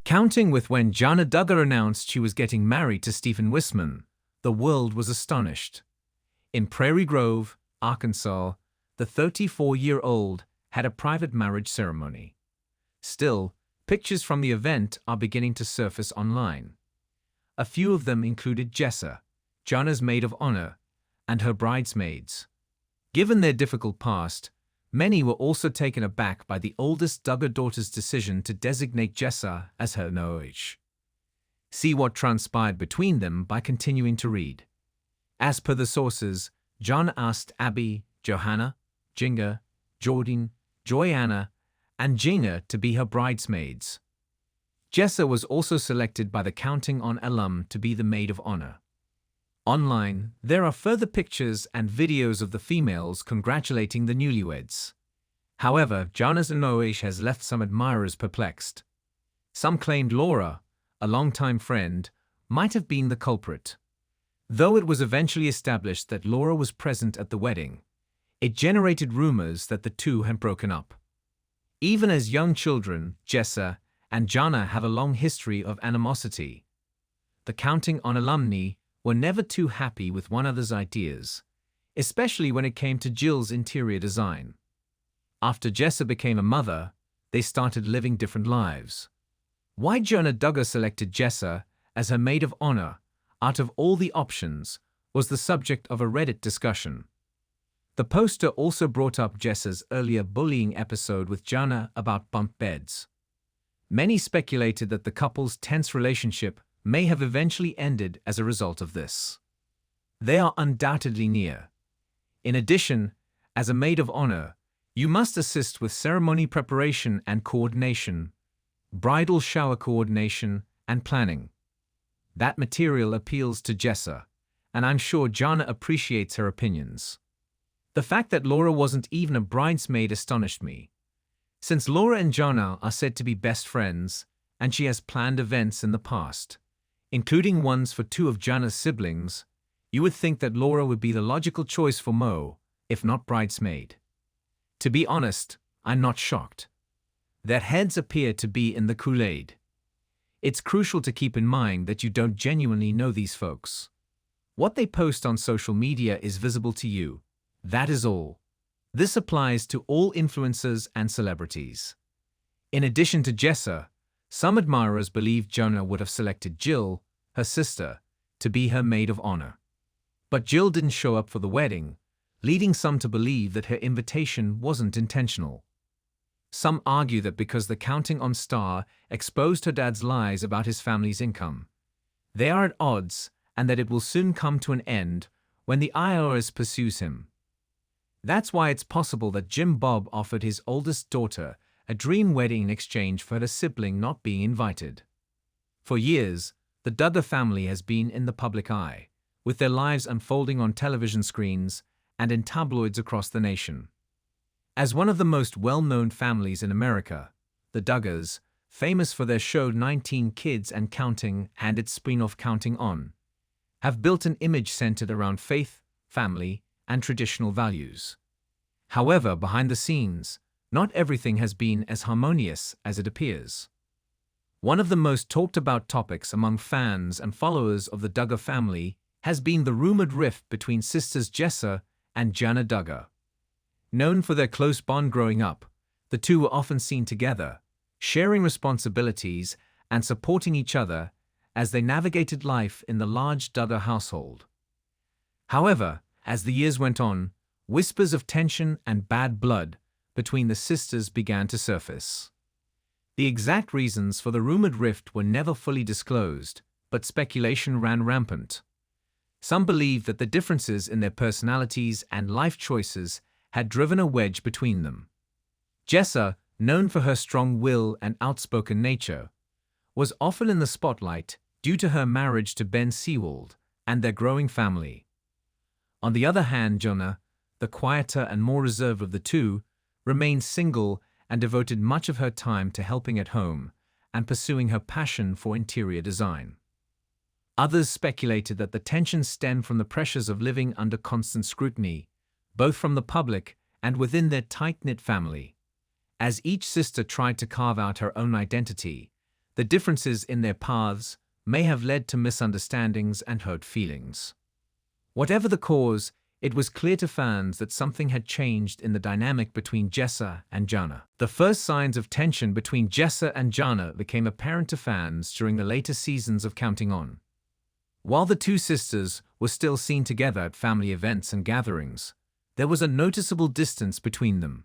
Counting with when Jana Duggar announced she was getting married to Stephen Wisman, the world was astonished. In Prairie Grove, Arkansas, the 34-year-old had a private marriage ceremony. Still, pictures from the event are beginning to surface online. A few of them included Jessa, Jana's maid of honor, and her bridesmaids. Given their difficult past, many were also taken aback by the oldest Duggar daughter's decision to designate Jessa as her Noach. See what transpired between them by continuing to read. As per the sources, Jana asked Abby, Johanna, Jinga, Jordan, Joanna, and Jana to be her bridesmaids. Jessa was also selected by the Counting On alum to be the maid of honor. Online, there are further pictures and videos of the females congratulating the newlyweds. However, Jana's Noach has left some admirers perplexed. Some claimed Laura, a longtime friend, might have been the culprit. Though it was eventually established that Laura was present at the wedding, it generated rumors that the two had broken up. Even as young children, Jessa and Jana have a long history of animosity. The Counting On alumni were never too happy with one another's ideas, especially when it came to Jill's interior design. After Jessa became a mother, they started living different lives. Why Jana Duggar selected Jessa as her maid of honor out of all the options was the subject of a Reddit discussion. The poster also brought up Jessa's earlier bullying episode with Jana about bunk beds. Many speculated that the couple's tense relationship may have eventually ended as a result of this. They are undoubtedly near. In addition, as a maid of honor, you must assist with ceremony preparation and coordination, bridal shower coordination, and planning. That material appeals to Jessa, and I'm sure Jana appreciates her opinions. The fact that Laura wasn't even a bridesmaid astonished me. Since Laura and Jana are said to be best friends, and she has planned events in the past, including ones for two of Jana's siblings, you would think that Laura would be the logical choice for Mo, if not bridesmaid. To be honest, I'm not shocked. Their heads appear to be in the Kool-Aid. It's crucial to keep in mind that you don't genuinely know these folks. What they post on social media is visible to you. That is all. This applies to all influencers and celebrities. In addition to Jessa, some admirers believe Jana would have selected Jill, her sister, to be her maid of honor. But Jill didn't show up for the wedding, leading some to believe that her invitation wasn't intentional. Some argue that because the Counting On star exposed her dad's lies about his family's income, they are at odds and that it will soon come to an end when the IRS pursues him. That's why it's possible that Jim Bob offered his oldest daughter a dream wedding in exchange for her sibling not being invited. For years, the Duggar family has been in the public eye, with their lives unfolding on television screens and in tabloids across the nation. As one of the most well-known families in America, the Duggars, famous for their show 19 Kids and Counting and its spin-off Counting On, have built an image centered around faith, family, and traditional values. However, behind the scenes, not everything has been as harmonious as it appears. One of the most talked about topics among fans and followers of the Duggar family has been the rumored rift between sisters Jessa and Jana Duggar. Known for their close bond growing up, the two were often seen together, sharing responsibilities and supporting each other as they navigated life in the large Duggar household. However, as the years went on, whispers of tension and bad blood between the sisters began to surface. The exact reasons for the rumored rift were never fully disclosed, but speculation ran rampant. Some believed that the differences in their personalities and life choices had driven a wedge between them. Jessa, known for her strong will and outspoken nature, was often in the spotlight due to her marriage to Ben Seawald and their growing family. On the other hand, Jana, the quieter and more reserved of the two, remained single and devoted much of her time to helping at home and pursuing her passion for interior design. Others speculated that the tension stemmed from the pressures of living under constant scrutiny, both from the public and within their tight-knit family. As each sister tried to carve out her own identity, The differences in their paths may have led to misunderstandings and hurt feelings. Whatever the cause, it was clear to fans that something had changed in the dynamic between Jessa and Jana. The first signs of tension between Jessa and Jana became apparent to fans during the later seasons of Counting On. While the two sisters were still seen together at family events and gatherings, there was a noticeable distance between them.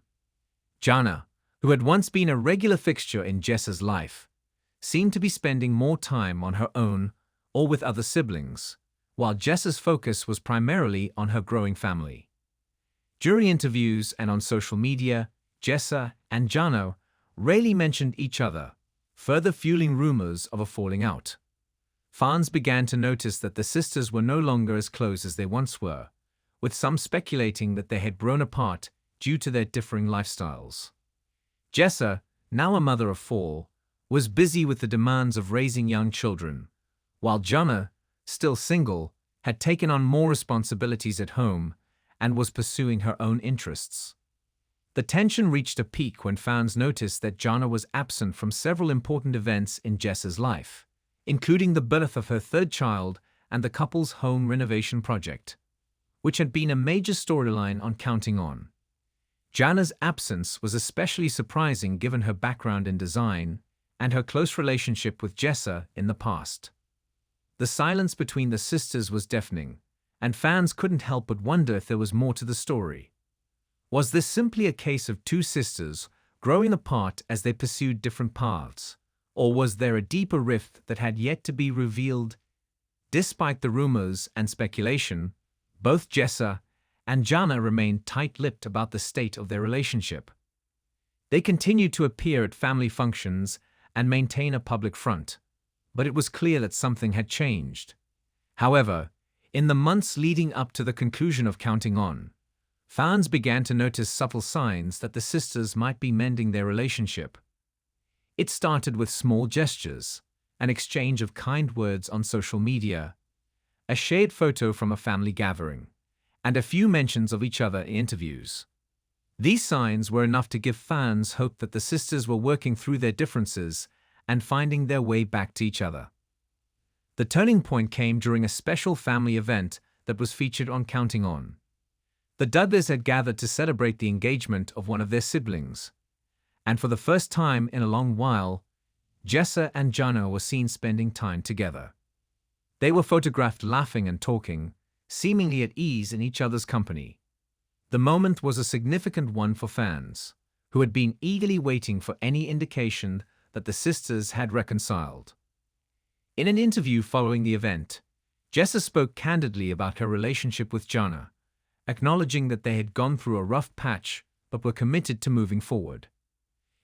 Jana, who had once been a regular fixture in Jessa's life, seemed to be spending more time on her own or with other siblings, while Jessa's focus was primarily on her growing family. During interviews and on social media, Jessa and Jana rarely mentioned each other, further fueling rumors of a falling out. Fans began to notice that the sisters were no longer as close as they once were, with some speculating that they had grown apart due to their differing lifestyles. Jessa, now a mother of 4, was busy with the demands of raising young children, while Jana, still single, had taken on more responsibilities at home and was pursuing her own interests. The tension reached a peak when fans noticed that Jana was absent from several important events in Jessa's life, including the birth of her third child and the couple's home renovation project, which had been a major storyline on Counting On. Jana's absence was especially surprising given her background in design and her close relationship with Jessa in the past. The silence between the sisters was deafening, and fans couldn't help but wonder if there was more to the story. Was this simply a case of two sisters growing apart as they pursued different paths, or was there a deeper rift that had yet to be revealed? Despite the rumors and speculation, both Jessa and Jana remained tight-lipped about the state of their relationship. They continued to appear at family functions and maintain a public front, but it was clear that something had changed. However, in the months leading up to the conclusion of Counting On, fans began to notice subtle signs that the sisters might be mending their relationship. It started with small gestures, an exchange of kind words on social media, a shared photo from a family gathering, and a few mentions of each other in interviews. These signs were enough to give fans hope that the sisters were working through their differences and finding their way back to each other. The turning point came during a special family event that was featured on Counting On. The Duggars had gathered to celebrate the engagement of one of their siblings, and for the first time in a long while, Jessa and Jana were seen spending time together. They were photographed laughing and talking, seemingly at ease in each other's company. The moment was a significant one for fans, who had been eagerly waiting for any indication that the sisters had reconciled. In an interview following the event, Jessa spoke candidly about her relationship with Jana, acknowledging that they had gone through a rough patch but were committed to moving forward.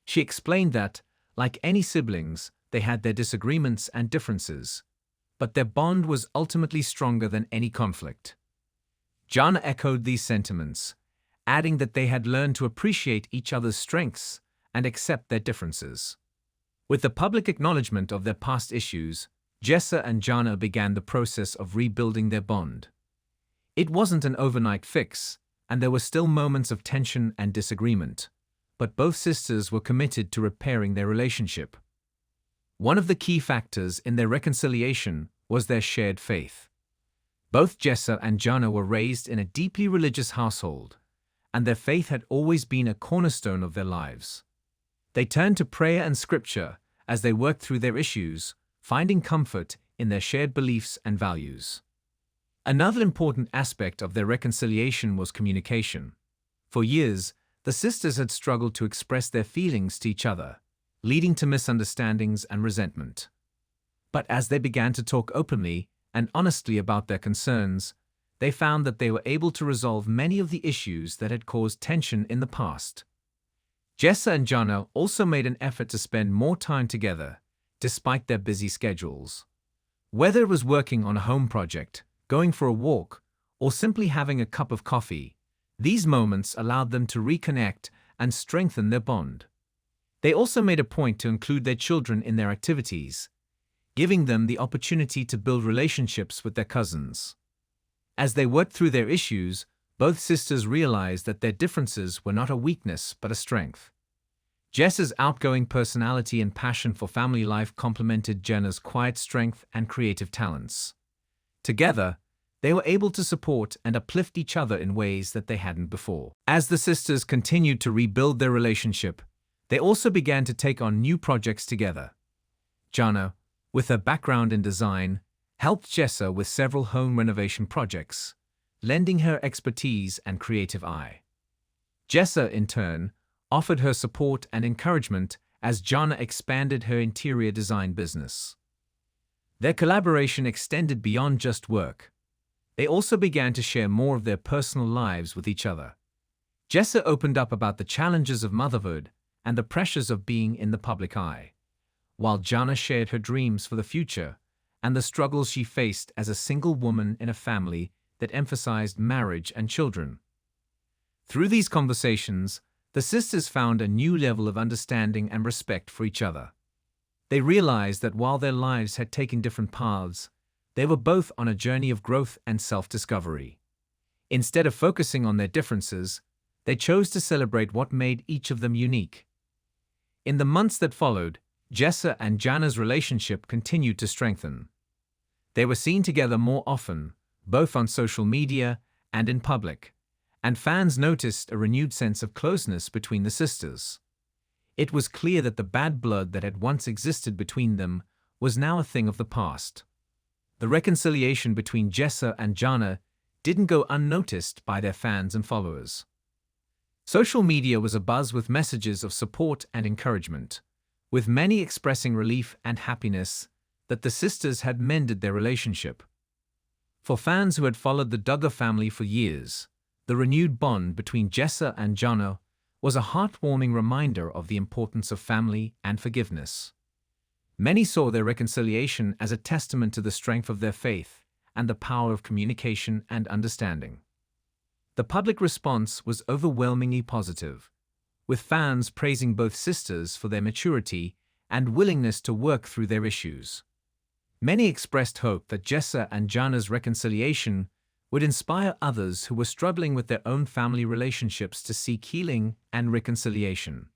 She explained that, like any siblings, they had their disagreements and differences, but their bond was ultimately stronger than any conflict. Jana echoed these sentiments, adding that they had learned to appreciate each other's strengths and accept their differences. With the public acknowledgement of their past issues, Jessa and Jana began the process of rebuilding their bond. It wasn't an overnight fix, and there were still moments of tension and disagreement, but both sisters were committed to repairing their relationship. One of the key factors in their reconciliation was their shared faith. Both Jessa and Jana were raised in a deeply religious household, and their faith had always been a cornerstone of their lives. They turned to prayer and scripture as they worked through their issues, finding comfort in their shared beliefs and values. Another important aspect of their reconciliation was communication. For years, the sisters had struggled to express their feelings to each other, leading to misunderstandings and resentment. But as they began to talk openly and honestly about their concerns, they found that they were able to resolve many of the issues that had caused tension in the past. Jessa and Jana also made an effort to spend more time together, despite their busy schedules. Whether it was working on a home project, going for a walk, or simply having a cup of coffee, these moments allowed them to reconnect and strengthen their bond. They also made a point to include their children in their activities, giving them the opportunity to build relationships with their cousins. As they worked through their issues, both sisters realized that their differences were not a weakness but a strength. Jessa's outgoing personality and passion for family life complemented Jana's quiet strength and creative talents. Together, they were able to support and uplift each other in ways that they hadn't before. As the sisters continued to rebuild their relationship, they also began to take on new projects together. Jana, with her background in design, helped Jessa with several home renovation projects, lending her expertise and creative eye. Jessa, in turn, offered her support and encouragement as Jana expanded her interior design business. Their collaboration extended beyond just work. They also began to share more of their personal lives with each other. Jessa opened up about the challenges of motherhood and the pressures of being in the public eye, while Jana shared her dreams for the future and the struggles she faced as a single woman in a family that emphasized marriage and children. Through these conversations, the sisters found a new level of understanding and respect for each other. They realized that while their lives had taken different paths, they were both on a journey of growth and self-discovery. Instead of focusing on their differences, they chose to celebrate what made each of them unique. In the months that followed, Jessa and Jana's relationship continued to strengthen. They were seen together more often, both on social media and in public, and fans noticed a renewed sense of closeness between the sisters. It was clear that the bad blood that had once existed between them was now a thing of the past. The reconciliation between Jessa and Jana didn't go unnoticed by their fans and followers. Social media was abuzz with messages of support and encouragement, with many expressing relief and happiness that the sisters had mended their relationship. For fans who had followed the Duggar family for years, the renewed bond between Jessa and Jana was a heartwarming reminder of the importance of family and forgiveness. Many saw their reconciliation as a testament to the strength of their faith and the power of communication and understanding. The public response was overwhelmingly positive, with fans praising both sisters for their maturity and willingness to work through their issues. Many expressed hope that Jessa and Jana's reconciliation would inspire others who were struggling with their own family relationships to seek healing and reconciliation.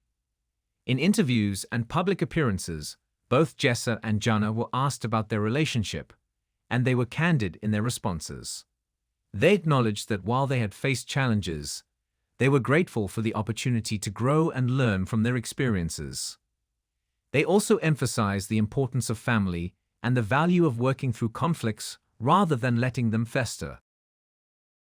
In interviews and public appearances, both Jessa and Jana were asked about their relationship, and they were candid in their responses. They acknowledged that while they had faced challenges, they were grateful for the opportunity to grow and learn from their experiences. They also emphasized the importance of family and the value of working through conflicts rather than letting them fester.